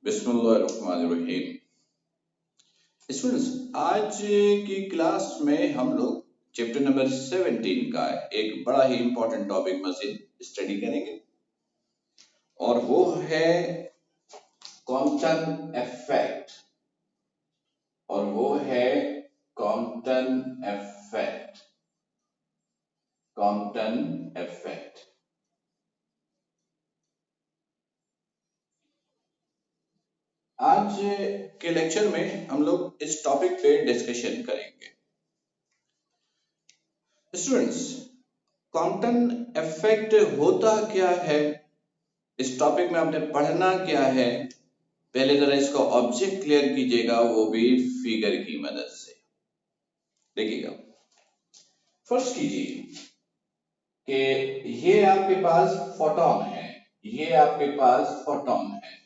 बिस्मिल्लाहिर्रहमानिर्रहीम। स्टूडेंट्स, आज की क्लास में हम लोग चैप्टर नंबर 17 का एक बड़ा ही इंपॉर्टेंट टॉपिक मजीद स्टडी करेंगे और वो है कॉम्पटन इफेक्ट। और वो है कॉम्पटन इफेक्ट। कॉम्पटन इफेक्ट आज के लेक्चर में हम लोग इस टॉपिक पे डिस्कशन करेंगे। स्टूडेंट्स, कॉम्पटन इफेक्ट होता क्या है, इस टॉपिक में आपने पढ़ना क्या है, पहले जरा इसका ऑब्जेक्ट क्लियर कीजिएगा, वो भी फिगर की मदद से। देखिएगा, फर्स्ट कीजिए कि ये आपके पास फोटोन है, ये आपके पास फोटोन है।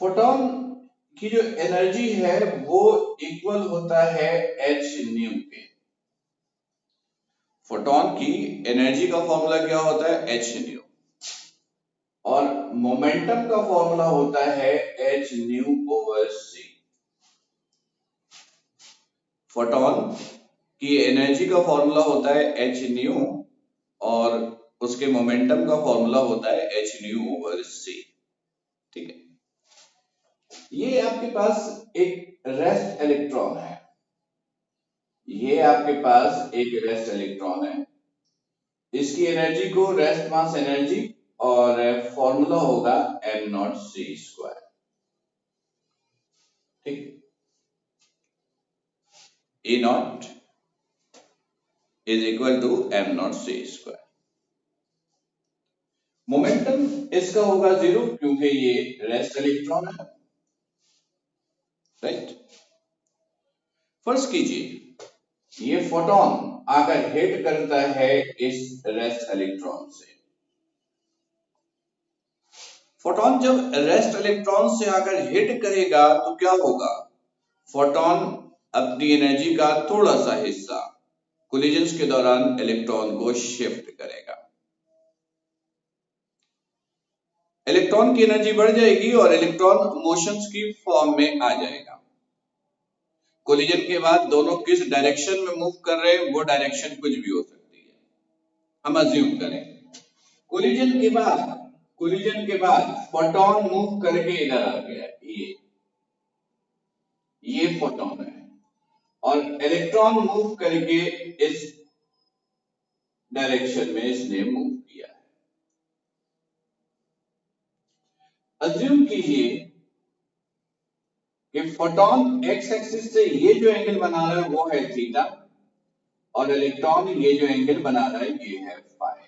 फोटोन की जो एनर्जी है वो इक्वल होता है h न्यू के। फोटोन की एनर्जी का फॉर्मूला क्या होता है? h new. और मोमेंटम का फॉर्मूला होता है h nu over c। Photon की एनर्जी का फॉर्मूला होता है h न्यू और उसके मोमेंटम का फॉर्मूला होता है h न्यू ओवर c। ठीक है, ये आपके पास एक रेस्ट इलेक्ट्रॉन है, ये आपके पास एक रेस्ट इलेक्ट्रॉन है। इसकी एनर्जी को रेस्ट मास एनर्जी और फॉर्मूला होगा m0c²। ठीक, E0 is equal to m0c²। Momentum इसका होगा 0 क्योंकि ये रेस्ट इलेक्ट्रॉन है, राइट। फर्स्ट कीजिए, ये फोटोन आकर हिट करता है इस रेस्ट इलेक्ट्रॉन से। फोटोन जब रेस्ट इलेक्ट्रॉन से आकर हिट करेगा तो क्या होगा? फोटोन अपनी एनर्जी का थोड़ा सा हिस्सा कोलिजन्स के दौरान इलेक्ट्रॉन को शिफ्ट करेगा। इलेक्ट्रॉन की एनर्जी बढ़ जाएगी और इलेक्ट्रॉन मोशंस की फॉर्म में आ जाएगा। कोलिजन के बाद दोनों किस डायरेक्शन में मूव कर रहे हैं, वो डायरेक्शन कुछ भी हो सकती है। हम अज्यूम करें कोलिजन के बाद फोटोन मूव करके इधर आ गया, ये फोटोन है, और इलेक्ट्रॉन मूव करके इस डायरेक्शन में इसने मूव किया है। अज्यूम कीजिए कि फोटोन एक्स एक्सिस से ये जो एंगल बना रहा है वो है थीटा, और इलेक्ट्रॉन ये जो एंगल बना रहा है ये है फाई,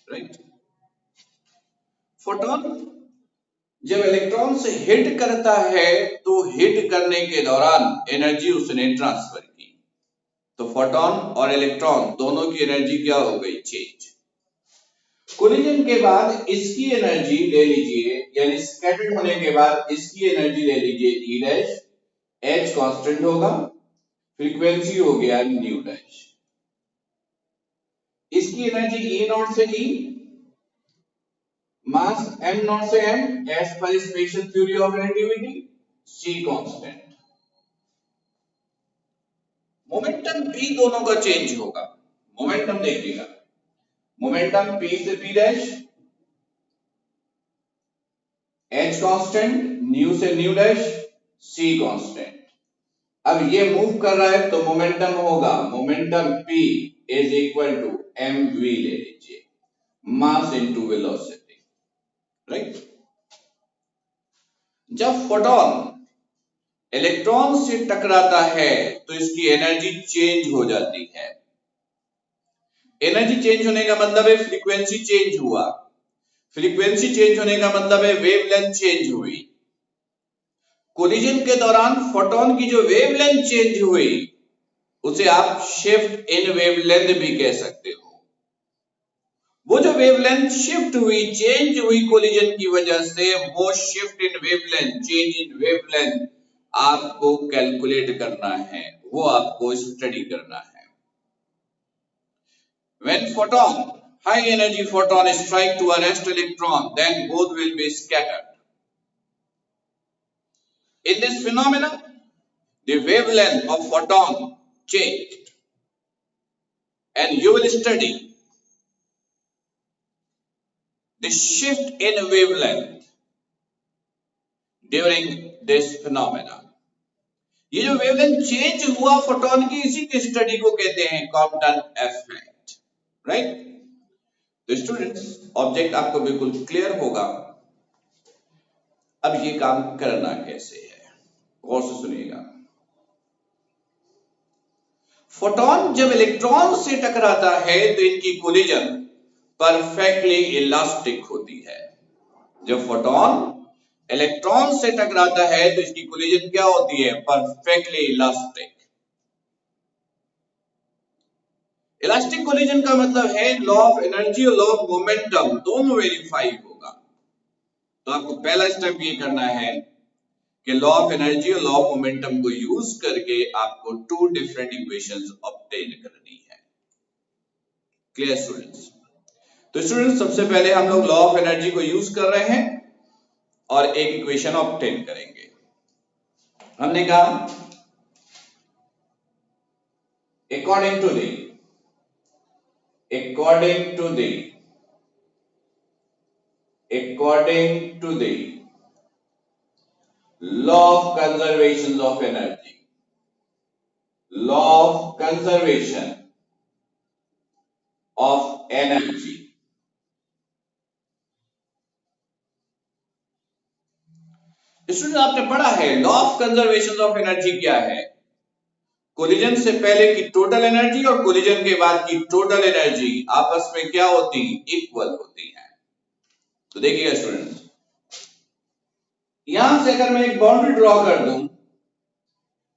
राइट। फोटोन जब इलेक्ट्रॉन से हिट करता है तो हिट करने के दौरान एनर्जी उसने ट्रांसफर की, तो फोटोन और इलेक्ट्रॉन दोनों की एनर्जी क्या हो गई? चेंज। कोलिजन के बाद इसकी एनर्जी ले लीजिए, यानी स्कैटर्ड होने के बाद इसकी एनर्जी ले लीजिए ई डैश, एच कांस्टेंट होगा, फ्रीक्वेंसी हो गया न्यू डैश। इसकी एनर्जी ई नॉट से ई, मास m नॉट से m, as per special theory of relativity, c constant. Momentum p दोनों का चेंज होगा। मोमेंटम देखिएगा, मोमेंटम p से p dash, h constant, nu से न्यू डैश, c कांस्टेंट। अब ये मूव कर रहा है तो मोमेंटम होगा, momentum p is equal to mv ले लीजिए, मास इनटू वेलोसिटी, राइट। जब फोटोन इलेक्ट्रॉन से टकराता है तो इसकी एनर्जी चेंज हो जाती है। एनर्जी चेंज होने का मतलब है फ्रीक्वेंसी चेंज हुआ, फ्रीक्वेंसी चेंज होने का मतलब है वेवलेंथ चेंज हुई। कोलिजन के दौरान फोटोन की जो वेवलेंथ चेंज हुई उसे आप शिफ्ट इन वेवलेंथ भी कह सकते हो। वो जो वेवलेंथ शिफ्ट हुई, चेंज हुई कोलिजन की वजह से, वो shift in wavelength, change in wavelength आपको कैलकुलेट करना है, वो आपको स्टडी करना है। When photon high energy photon strike to a rest electron, then both will be scattered. In this phenomena, the wavelength of photon changed, and you will study the shift in wavelength during this phenomena. ये जो wavelength change हुआ photon की, इसी के study को कहते हैं Compton effect, right. तो स्टूडेंट्स, ऑब्जेक्ट आपको बिल्कुल क्लियर होगा। अब ये काम करना कैसे है, गौर से सुनिएगा। फोटोन जब इलेक्ट्रॉन से टकराता है तो इनकी कोलिजन परफेक्टली इलास्टिक होती है। जब फोटोन इलेक्ट्रॉन से टकराता है तो इसकी कोलिजन क्या होती है, परफेक्टली इलास्टिक। इलास्टिक कोलिजन का मतलब है लॉ ऑफ एनर्जी और लॉ ऑफ मोमेंटम दोनों वेरीफाई होगा। तो आपको पहला स्टेप ये करना है कि लॉ ऑफ एनर्जी और लॉ ऑफ मोमेंटम को यूज करके आपको टू डिफरेंट इक्वेशंस ऑब्टेन करनी है। Clear students? तो स्टूडेंट्स, सबसे पहले हम लोग लॉ ऑफ एनर्जी को यूज कर रहे हैं और एक इक्वेशन ऑब्टेन करेंगे। हमने कहा according to the law of conservation of energy, law of conservation of energy, student आपने पढ़ा है law of conservation of energy क्या है। कोलिजन से पहले की टोटल एनर्जी और कोलिजन के बाद की टोटल एनर्जी आपस में क्या होती, इक्वल होती है। तो देखिएगा स्टूडेंट्स, यहां से अगर मैं एक बाउंड्री ड्रॉ कर दूं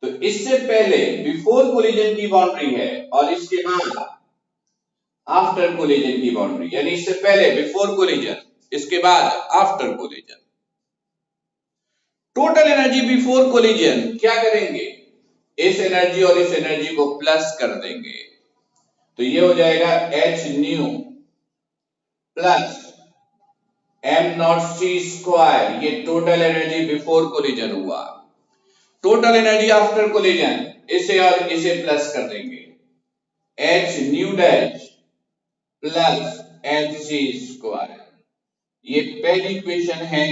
तो इससे पहले बिफोर कोलिजन की बाउंड्री है और इसके बाद आफ्टर कोलिजन की बाउंड्री, यानी इससे पहले बिफोर कोलिजन, इसके बाद after collision. Total energy before collision क्या करेंगे, इस एनर्जी और इस एनर्जी को प्लस कर देंगे, तो ये हो जाएगा h new plus m naught c square. ये टोटल एनर्जी बिफोर कोलिजन हुआ। टोटल एनर्जी आफ्टर कोलिजन, इसे और इसे प्लस कर देंगे, h nu dash plus mc square. ये पहली इक्वेशन है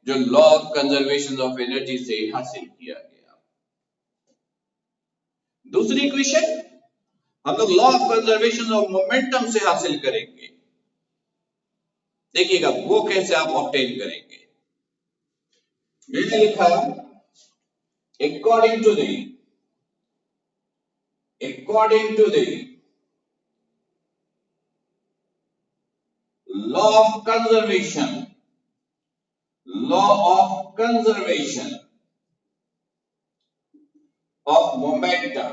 जो law of conservation of energy से हासिल किया गया। दूसरी इक्वेशन हम लोग law of conservation of momentum से हासिल करेंगे। देखिएगा वो कैसे आप ऑब्टेन करेंगे। मैंने लिखा according to the law of conservation of momentum,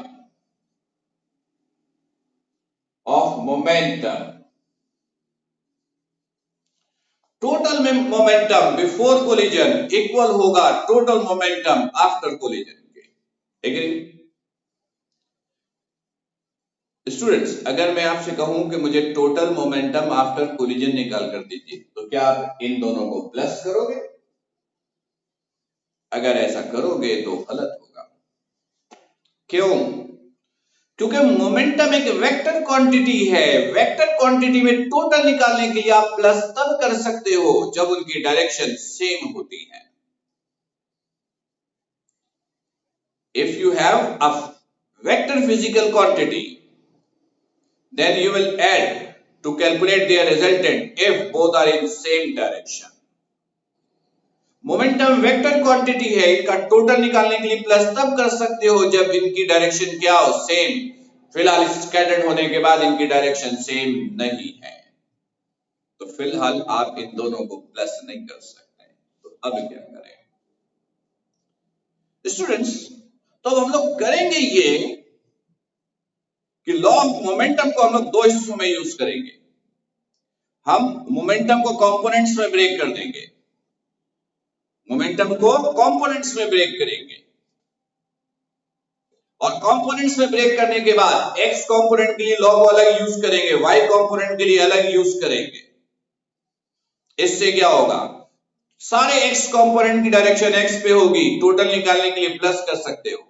total momentum before collision equal होगा टोटल मोमेंटम आफ्टर कोलिजन के। एग्री? स्टूडेंट्स, अगर मैं आपसे कहूं कि मुझे टोटल मोमेंटम आफ्टर कोलिजन निकाल कर दीजिए, तो क्या आप इन दोनों को प्लस करोगे? अगर ऐसा करोगे तो गलत होगा। क्यों? क्योंकि मोमेंटम एक वेक्टर क्वांटिटी है। वेक्टर क्वांटिटी में टोटल निकालने के लिए आप प्लस तब कर सकते हो जब उनकी डायरेक्शन सेम होती है। If you have a vector physical quantity, then you will add to calculate their resultant if both are in same direction. Momentum vector quantity है, इनका टोटल निकालने के लिए प्लस तब कर सकते हो जब इनकी डायरेक्शन क्या हो, सेम। फिलहाल स्कैटर्ड होने के बाद इनकी डायरेक्शन सेम नहीं है, तो फिलहाल आप इन दोनों को प्लस नहीं कर सकते। तो अब क्या करें स्टूडेंट्स? तो हम लोग करेंगे ये कि लॉ ऑफ मोमेंटम को हम लोग दो हिस्सों में यूज करेंगे। हम मोमेंटम को कंपोनेंट्स में ब्रेक कर देंगे, मोमेंटम को कंपोनेंट्स में ब्रेक करेंगे। और कंपोनेंट्स में ब्रेक करने के बाद एक्स कंपोनेंट के लिए लॉ को अलग यूज करेंगे, वाई कंपोनेंट के लिए अलग यूज करेंगे। इससे क्या होगा, सारे एक्स कंपोनेंट की डायरेक्शन एक्स पे होगी, टोटल निकालने के लिए प्लस कर सकते हो।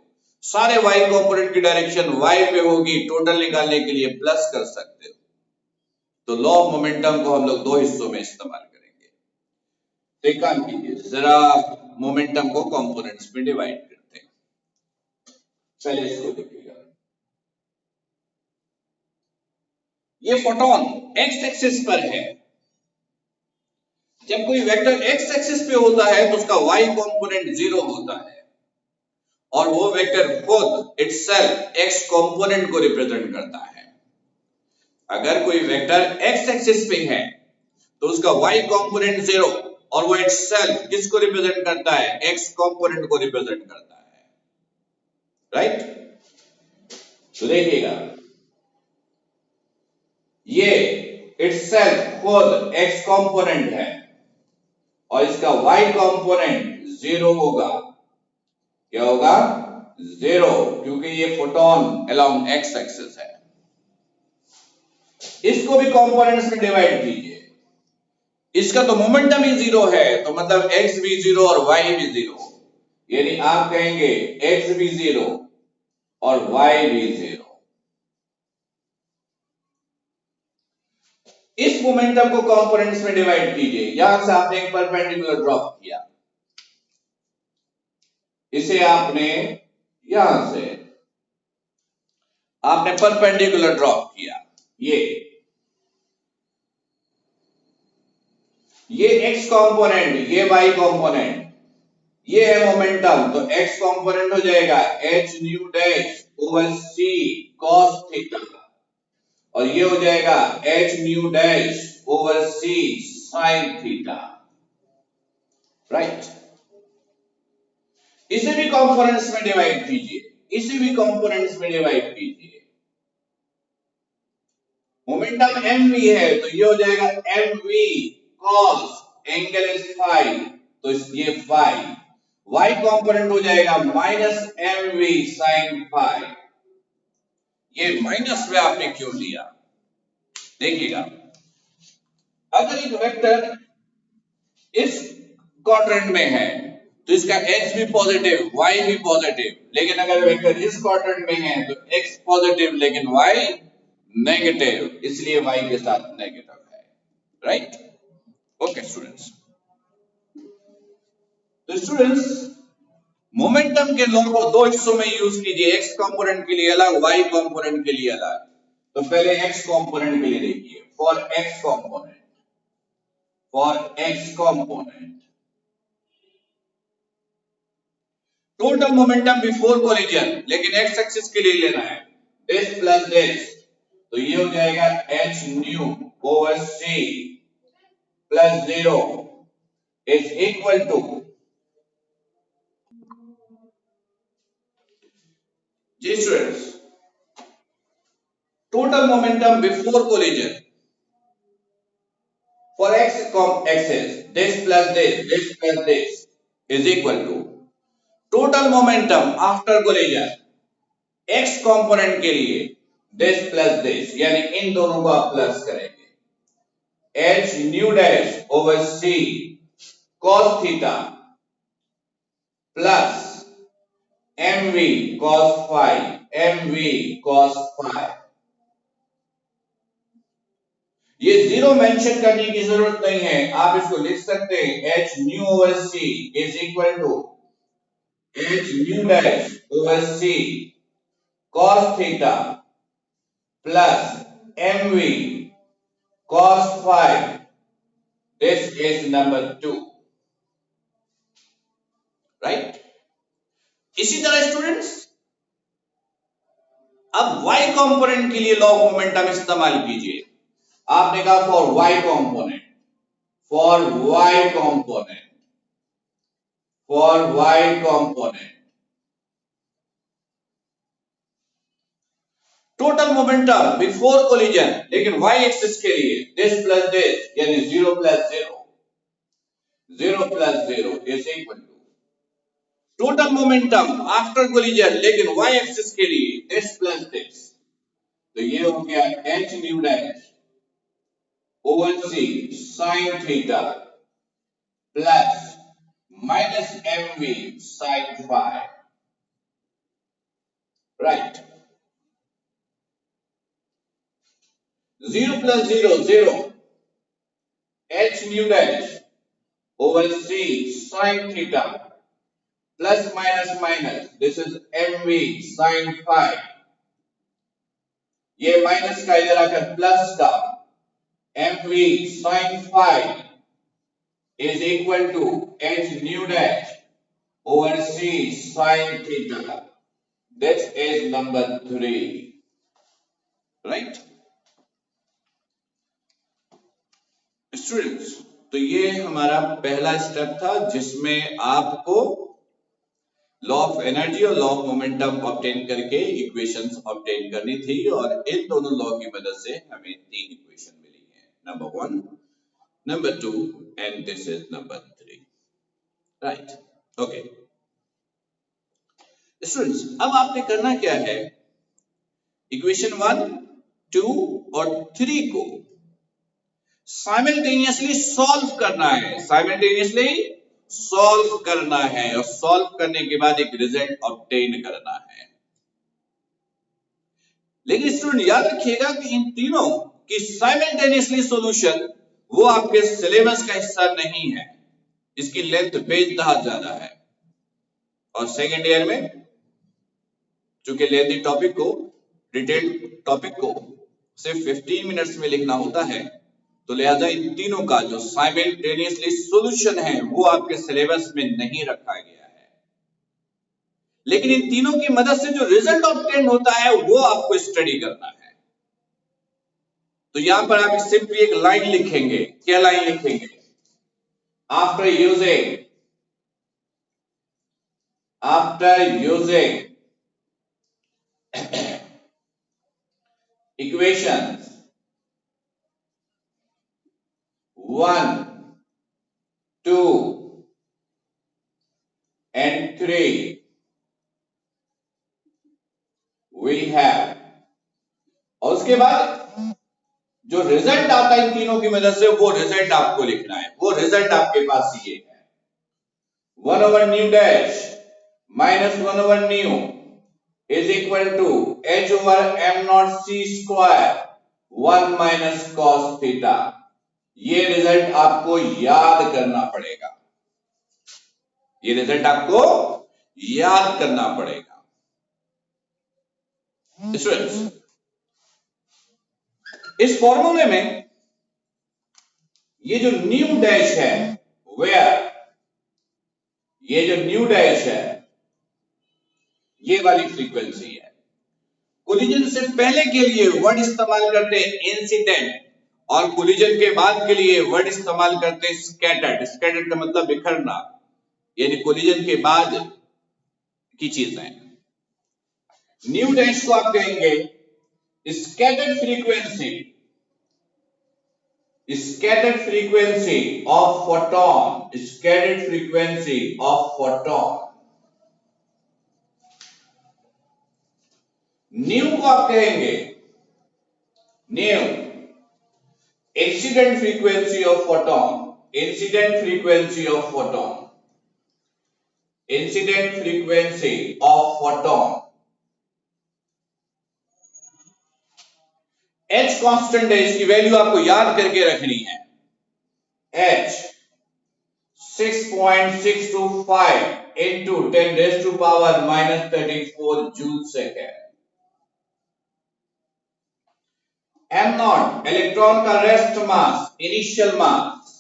सारे वाई कंपोनेंट की डायरेक्शन वाई पे होगी, टोटल निकालने के लिए प्लस कर सकते हो। तो लॉ ऑफ मोमेंटम को हम लोग दो हिस्सों में इस्तेमाल करेंगे। तो एक काम कीजिए, जरा मोमेंटम को कंपोनेंट्स में डिवाइड करते हैं। पहले इसको देखिएगा, ये फोटोन एक्स एक्सिस पर है। जब कोई वेक्टर एक्स एक्सिस पे होता है तो उसका वाई कंपोनेंट 0 होता है, और वो वेक्टर खुद इटसेल्फ एक्स कंपोनेंट को रिप्रेजेंट करता है। अगर कोई वेक्टर एक्स एक्सिस पे है तो उसका वाई कंपोनेंट 0, और वो इटसेल्फ किसको रिप्रेजेंट करता है, एक्स कंपोनेंट को रिप्रेजेंट करता है, राइट। तो देखिएगा, ये इटसेल्फ खुद एक्स कंपोनेंट है और इसका वाई कंपोनेंट 0 होगा। क्या होगा, 0, क्योंकि ये फोटोन अलोंग एक्स एक्सिस है। इसको भी कंपोनेंट्स में डिवाइड कीजिए। इसका तो मोमेंटम ही 0 है, तो मतलब x भी 0 और y भी 0, यानी आप कहेंगे x भी 0 और y भी 0। इस मोमेंटम को कंपोनेंट्स में डिवाइड कीजिए। यहां से आपने एक परपेंडिकुलर ड्रॉप किया, इसे आपने यहां से आपने परपेंडिकुलर ड्रॉप किया। ये x कंपोनेंट, ये y कंपोनेंट, ये है मोमेंटम, तो x कंपोनेंट हो जाएगा h nu dash over c cos theta, और ये हो जाएगा h nu dash over c sin theta, right. इसे भी कंपोनेंट्स में डिवाइड कीजिए, इसे भी कंपोनेंट्स में डिवाइड कीजिए। मोमेंटम mv है तो ये हो जाएगा mv cos angle is phi, तो ये फाई। y कंपोनेंट हो जाएगा माइनस mv sin फाई। ये माइनस में आपने क्यों लिया, देखिएगा, अगर एक वेक्टर इस क्वाड्रेंट में है तो इसका x भी पॉजिटिव, y भी पॉजिटिव, लेकिन अगर वेक्टर इस क्वाड्रेंट में है तो x पॉजिटिव लेकिन y नेगेटिव, इसलिए y के साथ नेगेटिव है, राइट। ओके स्टूडेंट्स, तो स्टूडेंट्स मोमेंटम के लॉ को दो हिस्सों में यूज कीजिए, x कंपोनेंट के लिए अलग, y कंपोनेंट के लिए अलग। तो पहले x कंपोनेंट के लिए देखिए, for x component total momentum before collision, लेकिन x एक्सिस के लिए लेना है, दिस प्लस दिस, तो ये हो जाएगा h nu over c plus 0 is equal to, जी students, total momentum before collision for x axis, this plus this is equal to total momentum after collision x component के लिए this plus this, यानी इन दोनों को आप plus करेंगे, h nu dash over c cos theta plus mv cos phi। ये zero mention करने की जरूरत नहीं है, आप इसको लिख सकते हैं h nu over c is equal to h nu dash over c cos theta plus mv cos phi। This is number 2, right. इसी तरह स्टूडेंट्स अब y कंपोनेंट के लिए लॉ ऑफ मोमेंटम इस्तेमाल कीजिए। आपने कहा for y component, total momentum before collision, लेकिन y एक्सिस के लिए दिस प्लस दिस, यानी 0 plus 0 is equal to total momentum after collision, लेकिन y एक्सिस के लिए दिस प्लस दिस, तो ये हो गया h nu dash over c sin theta plus minus mv sin phi, right. 0 plus 0 0, h nu dash over c sin theta plus minus minus, this is mv sin phi, ये minus का इधर आकर plus का, mv sin phi is equal to h nu dash over c sin theta. This is number 3, right? Students, तो ये हमारा पहला step था जिसमें आपको लॉ ऑफ एनर्जी और लॉ ऑफ मोमेंटम ऑब्टेन करके इक्वेशंस ऑब्टेन करनी थी, और इन दोनों लॉ की मदद से हमें 3 इक्वेशन मिली है, number 1, number 2 and this is number 3, right. Okay students, अब आपने करना क्या है, इक्वेशन 1, 2 और 3 को साइमल्टेनियसली सॉल्व करना है, साइमल्टेनियसली सॉल्व करना है, और सॉल्व करने के बाद एक रिजल्ट ऑब्टेन करना है। लेकिन स्टूडेंट याद रखिएगा कि इन तीनों की साइमल्टेनियसली सॉल्यूशन वो आपके सिलेबस का हिस्सा नहीं है, इसकी लेंथ बेइंतहा ज्यादा है, और सेकेंड ईयर में चूंकि लेंथी टॉपिक को, डिटेल टॉपिक को सिर्फ 15 मिनट्स में लिखना होता है, तो लिहाजा इन तीनों का जो साइमल्टेनियसली सॉल्यूशन है वो आपके सिलेबस में नहीं रखा गया है, लेकिन इन तीनों की मदद से जो रिजल्ट ऑब्टेन होता है वो आपको स्टडी करना है। तो यहां पर आप सिंपली एक लाइन लिखेंगे, क्या लाइन लिखेंगे, after using equations 1, 2 and 3 we have, और उसके बाद जो रिजल्ट आता है इन तीनों की मदद से वो रिजल्ट आपको लिखना है, वो रिजल्ट आपके पास ये है, 1 over nu dash minus 1 over nu is equal to h over m naught c square 1 minus cos theta। ये रिजल्ट आपको याद करना पड़ेगा, ये रिजल्ट आपको याद करना पड़ेगा। स्टूडेंट्स, इस फॉर्मूले में ये जो न्यू डैश है, वेयर ये जो न्यू डैश है ये वाली फ्रीक्वेंसी है। कोलिजन से पहले के लिए वर्ड इस्तेमाल करते हैं इंसिडेंट, और कोलिजन के बाद के लिए वर्ड इस्तेमाल करते हैं स्कैटर्ड। स्कैटर्ड का मतलब बिखरना, यानी कोलिजन के बाद की चीजें। न्यू डैश को आप कहेंगे scattered frequency, scattered frequency of photon, scattered frequency of photon। New को आप कहेंगे new incident frequency of photon, incident frequency of photon, incident frequency of photon. h constant है, इसकी वैल्यू आपको याद करके रखनी है, h 6.625 into 10 raised to power minus 34 joule second. m not electron का rest mass, initial mass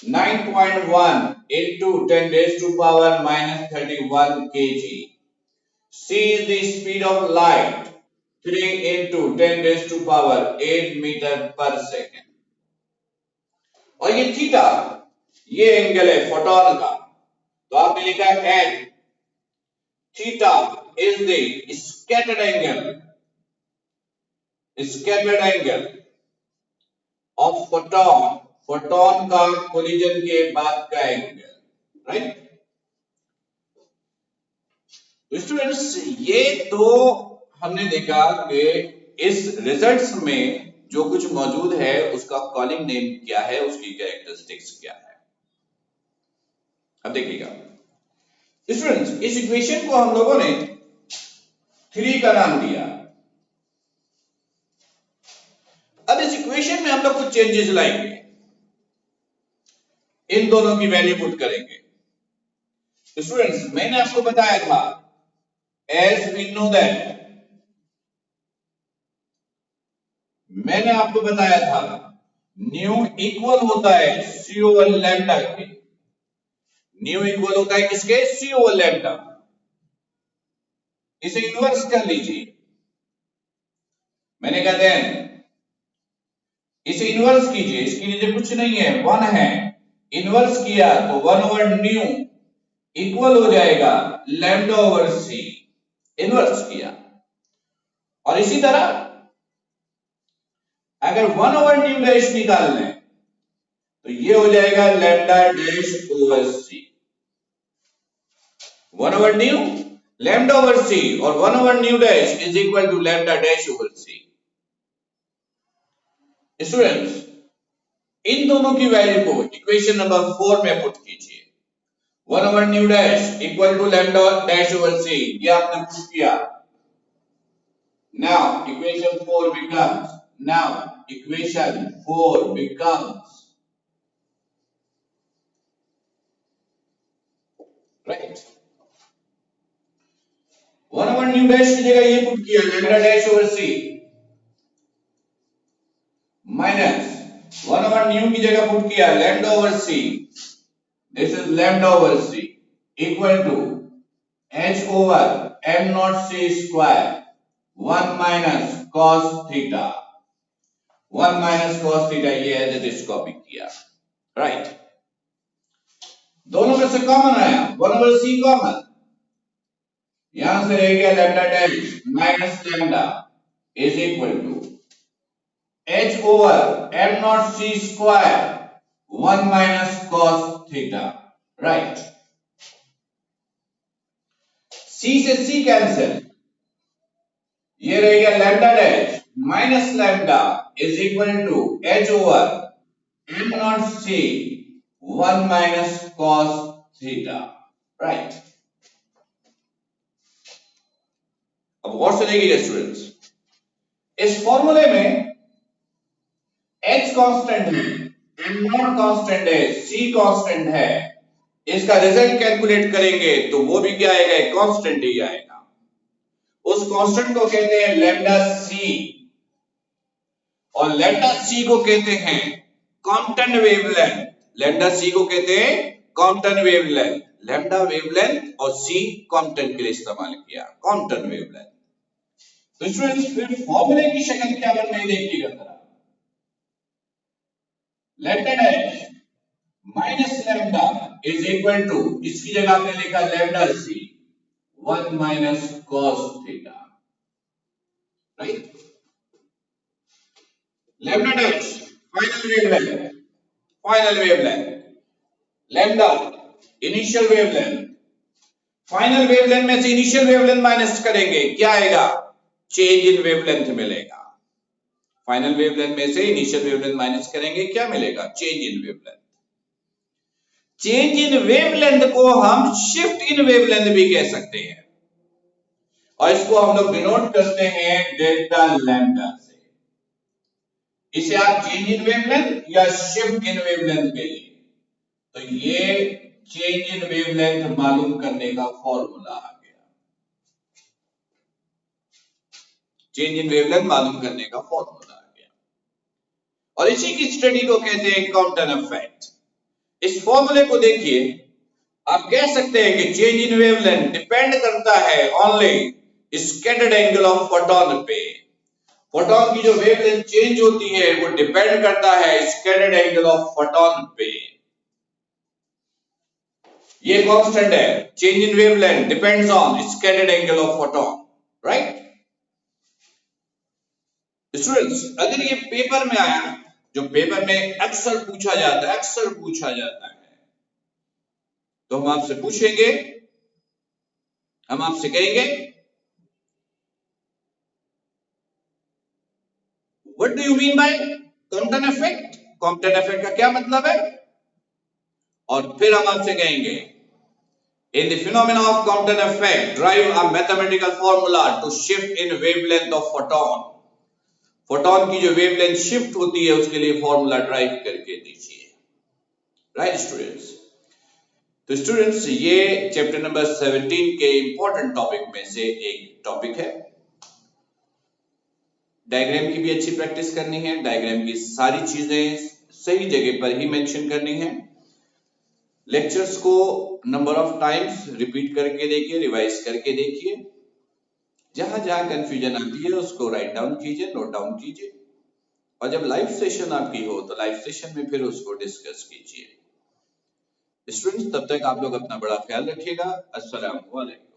9.1 into 10 raised to power minus 31 kg। c is the speed of light, 3 into 10 raised to power 8 meter per second। और ये theta, ये angle है photon का, तो आपने लिखा है h theta is the scattered angle, scattered angle of photon, photon का कोलिजन के बाद का एंगल, राइट। तो स्टूडेंट्स ये तो हमने देखा कि इस रिजल्ट्स में जो कुछ मौजूद है उसका कॉलिंग नेम क्या है, उसकी कैरेक्टरिस्टिक्स क्या है। अब देखिएगा स्टूडेंट्स, इस इक्वेशन को हम लोगों ने 3 का नाम दिया। अब इस इक्वेशन में हम लोग कुछ चेंजेस लाएंगे, इन दोनों की वैल्यू पुट करेंगे। स्टूडेंट्स मैंने आपको बताया था, एज वी नो दैट, मैंने आपको बताया था न्यू इक्वल होता है सी ओवर लैम्डा के। न्यू इक्वल होता है किसके? सी ओवर लैम्डा। इसे इन्वर्स कर लीजिए। मैंने कहा देन इसे इन्वर्स कीजिए, इसके नीचे कुछ नहीं है, 1 है। इन्वर्स किया तो 1 ओवर न्यू इक्वल हो जाएगा लैम्डा ओवर सी। इन्वर्स किया। और इसी तरह अगर 1 ओवर न्यू डैश निकाल लें तो ये हो जाएगा lambda dash over C. 1 over nu lambda over C और 1 over nu dash is equal to lambda dash over C. Students इन दोनों की वैल्यू को इक्वेशन नंबर 4 में पुट कीजिए। 1 over nu dash equal to lambda dash over c, ये आपने put किया। Now equation 4 becomes right 1 over nu dash की जगह ये पुट किया lambda dash over C minus 1 over nu की जगह पुट किया lambda over C, this is lambda over C equal to h over m naught c square 1 minus cos theta. 1 minus cos theta ये है, इस copy किया right. दोनों में से कॉमन आया 1 ओवर c कॉमन, यहां से रह गया lambda dash minus lambda is equal to h over m naught c square 1 minus cos theta right. c से c कैंसिल, ये रह गया lambda dash minus lambda is equal to h over m naught c 1 minus cos theta right. अब गौर से देखिएगा students, इस फॉर्मूले में h कांस्टेंट है, m नॉट कांस्टेंट है, c कांस्टेंट है। इसका रिजल्ट कैलकुलेट करेंगे तो वो भी क्या आएगा? एक कांस्टेंट ही आएगा। उस कांस्टेंट को कहते हैं लैम्डा c और लैम्डा c को कहते हैं कॉम्पटन वेवलेंथ। लैम्डा c को कहते हैं कॉम्पटन वेवलेंथ। लैम्डा वेवलेंथ और c कॉम्पटन के लिए इस्तेमाल किया, कॉम्पटन वेवलेंथ। तो स्टूडेंट्स फिर फॉर्मूले की शक्ल क्या बन रही देखिएगा जरा। Lambda dash minus lambda is equal to, इसकी जगह आपने लिखा lambda c 1 minus cos theta right. Lambda dash final wavelength, lambda initial wavelength. Final wavelength में से इनिशियल वेवलेंथ माइनस करेंगे, क्या आएगा? चेंज इन वेवलेंथ मिलेगा। फाइनल वेवलेंथ में से इनिशियल वेवलेंथ माइनस करेंगे, क्या मिलेगा? Change in wavelength. Change in wavelength को हम शिफ्ट इन वेवलेंथ भी कह सकते हैं और इसको हम लोग डिनोट करते हैं डेल्टा लैम्डा से। इसे आप चेंज इन वेवलेंथ या शिफ्ट इन वेवलेंथ कहिए। तो ये चेंज इन वेवलेंथ मालूम करने का फॉर्मूला आ गया। चेंज इन वेवलेंथ मालूम करने का फॉर्मूला आ गया और इसी की स्टडी को कहते हैं कॉम्पटन इफेक्ट। इस फॉर्मूले को देखिए, आप कह सकते हैं कि चेंज इन वेवलेंथ डिपेंड करता है only scattered angle of photon पे। फोटोन की जो वेवलेंथ चेंज होती है वो डिपेंड करता है स्कैटर्ड एंगल ऑफ फोटोन पे। ये कांस्टेंट है, change in wavelength depends on scattered angle of photon right. Students अगर ये पेपर में आया, जो पेपर में अक्सर पूछा जाता है, तो हम आपसे पूछेंगे, हम आपसे कहेंगे what do you mean by Compton effect, Compton effect का क्या मतलब है, और फिर हम आपसे कहेंगे in the phenomena of Compton effect derive a mathematical formula to shift in wavelength of photon, photon की जो वेवलेंथ शिफ्ट होती है उसके लिए फॉर्मूला ड्राइव करके दीजिए। राइट स्टूडेंट्स, तो स्टूडेंट्स ये चैप्टर नंबर 17 के इंपॉर्टेंट टॉपिक में से एक टॉपिक है। डायग्राम की भी अच्छी प्रैक्टिस करनी है, डायग्राम की सारी चीजें सही जगह पर ही मेंशन करनी है। लेक्चर्स को नंबर ऑफ टाइम्स रिपीट करके देखिए, रिवाइज करके देखिए, जहां जहां कंफ्यूजन आती है उसको राइट डाउन कीजिए, नोट डाउन कीजिए, और जब लाइव सेशन आपकी हो तो लाइव सेशन में फिर उसको डिस्कस कीजिए। स्टूडेंट्स तब तक आप लोग अपना बड़ा ख्याल रखिएगा। अस्सलाम वालेकुम।